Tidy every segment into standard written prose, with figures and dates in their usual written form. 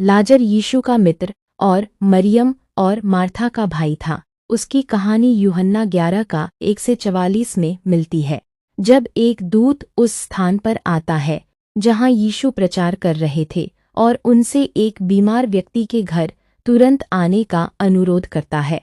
लाजर यीशु का मित्र और मरियम और मार्था का भाई था। उसकी कहानी यूहन्ना 11 का 1 से 44 में मिलती है। जब एक दूत उस स्थान पर आता है जहां यीशु प्रचार कर रहे थे और उनसे एक बीमार व्यक्ति के घर तुरंत आने का अनुरोध करता है।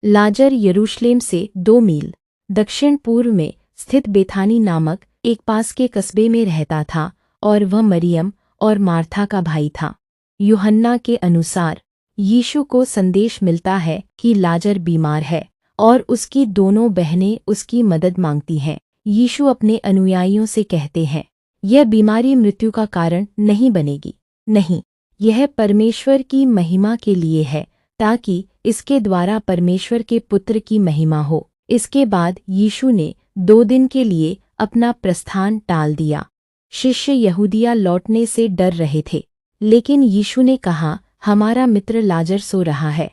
लाजर यरूशलेम से 2 मील दक्षिण पूर्व में स्थित बेथानी नामक एक पास के कस्बे में रहता था और वह मरियम और मार्था का भाई था। यूहन्ना के अनुसार यीशु को संदेश मिलता है कि लाजर बीमार है और उसकी दोनों बहनें उसकी मदद मांगती हैं। यीशु अपने अनुयायियों से कहते हैं, यह बीमारी मृत्यु का कारण नहीं बनेगी। नहीं, यह परमेश्वर की महिमा के लिए है, ताकि इसके द्वारा परमेश्वर के पुत्र की महिमा हो। इसके बाद यीशु ने 2 दिन के लिए अपना प्रस्थान टाल दिया। शिष्य यहूदिया लौटने से डर रहे थे, लेकिन यीशु ने कहा, हमारा मित्र लाजर सो रहा है,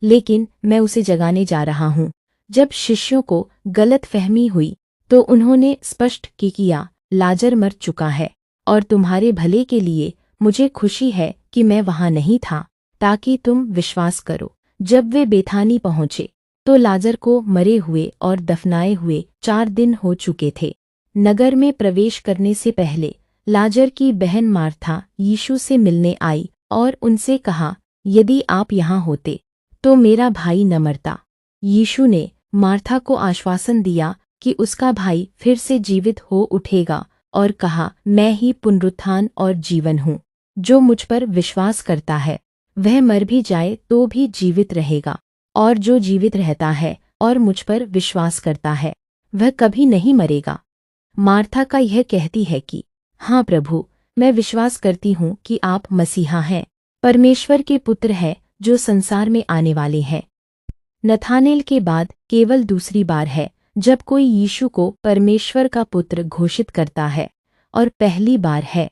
लेकिन मैं उसे जगाने जा रहा हूँ। जब शिष्यों को गलतफहमी हुई तो उन्होंने स्पष्ट किया, लाजर मर चुका है और तुम्हारे भले के लिए मुझे खुशी है कि मैं वहाँ नहीं था, ताकि तुम विश्वास करो। जब वे बेथानी पहुँचे तो लाजर को मरे हुए और दफनाए हुए 4 दिन हो चुके थे। नगर में प्रवेश करने से पहले लाजर की बहन मार्था यीशु से मिलने आई और उनसे कहा, यदि आप यहाँ होते तो मेरा भाई न मरता। यीशु ने मार्था को आश्वासन दिया कि उसका भाई फिर से जीवित हो उठेगा और कहा, मैं ही पुनरुत्थान और जीवन हूँ। जो मुझ पर विश्वास करता है वह मर भी जाए तो भी जीवित रहेगा, और जो जीवित रहता है और मुझ पर विश्वास करता है वह कभी नहीं मरेगा। मार्था का यह कहती है कि हाँ प्रभु, मैं विश्वास करती हूँ कि आप मसीहा हैं, परमेश्वर के पुत्र हैं जो संसार में आने वाले हैं। नथानेल के बाद केवल दूसरी बार है जब कोई यीशु को परमेश्वर का पुत्र घोषित करता है, और पहली बार है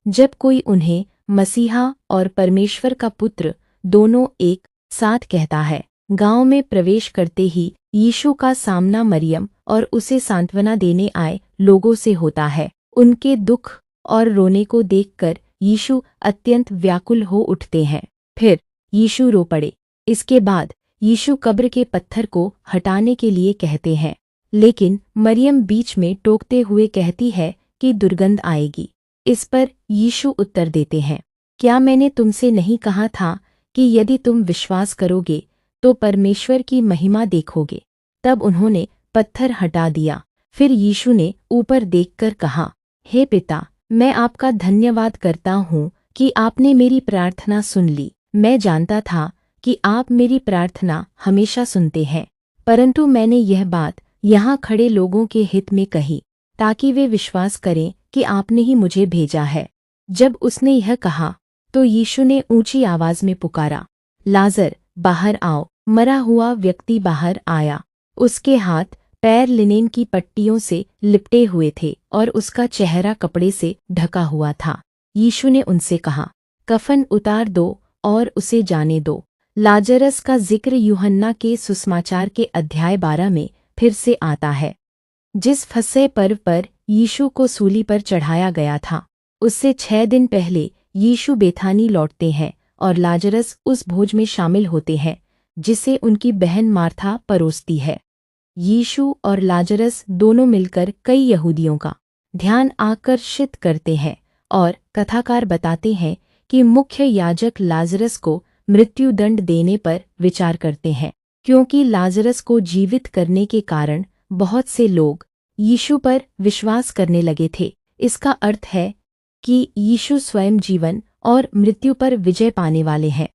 जब कोई उन्हें मसीहा और परमेश्वर का पुत्र दोनों एक साथ कहता है। गांव में प्रवेश करते ही यीशु का सामना मरियम और उसे सांत्वना देने आए लोगों से होता है। उनके दुख और रोने को देखकर यीशु अत्यंत व्याकुल हो उठते हैं। फिर यीशु रो पड़े। इसके बाद यीशु कब्र के पत्थर को हटाने के लिए कहते हैं, लेकिन मरियम बीच में टोकते हुए कहती है कि दुर्गंध आएगी। इस पर यीशु उत्तर देते हैं, क्या मैंने तुमसे नहीं कहा था कि यदि तुम विश्वास करोगे तो परमेश्वर की महिमा देखोगे। तब उन्होंने पत्थर हटा दिया। फिर यीशु ने ऊपर देखकर कहा, हे पिता, मैं आपका धन्यवाद करता हूँ कि आपने मेरी प्रार्थना सुन ली। मैं जानता था कि आप मेरी प्रार्थना हमेशा सुनते हैं, परंतु मैंने यह बात यहाँ खड़े लोगों के हित में कही, ताकि वे विश्वास करें कि आपने ही मुझे भेजा है। जब उसने यह कहा तो यीशु ने ऊंची आवाज में पुकारा, लाजर बाहर आओ। मरा हुआ व्यक्ति बाहर आया। उसके हाथ पैर लिनेन की पट्टियों से लिपटे हुए थे और उसका चेहरा कपड़े से ढका हुआ था। यीशु ने उनसे कहा, कफन उतार दो और उसे जाने दो। लाजरस का जिक्र यूहन्ना के सुसमाचार के अध्याय 12 में फिर से आता है। जिस फसह पर्व पर यीशु को सूली पर चढ़ाया गया था, उससे 6 दिन पहले यीशु बेथानी लौटते हैं और लाजरस उस भोज में शामिल होते हैं जिसे उनकी बहन मार्था परोसती है। यीशु और लाजरस दोनों मिलकर कई यहूदियों का ध्यान आकर्षित करते हैं और कथाकार बताते हैं कि मुख्य याजक लाजरस को मृत्युदंड देने पर विचार करते हैं, क्योंकि लाजरस को जीवित करने के कारण बहुत से लोग यीशु पर विश्वास करने लगे थे। इसका अर्थ है कि यीशु स्वयं जीवन और मृत्यु पर विजय पाने वाले हैं।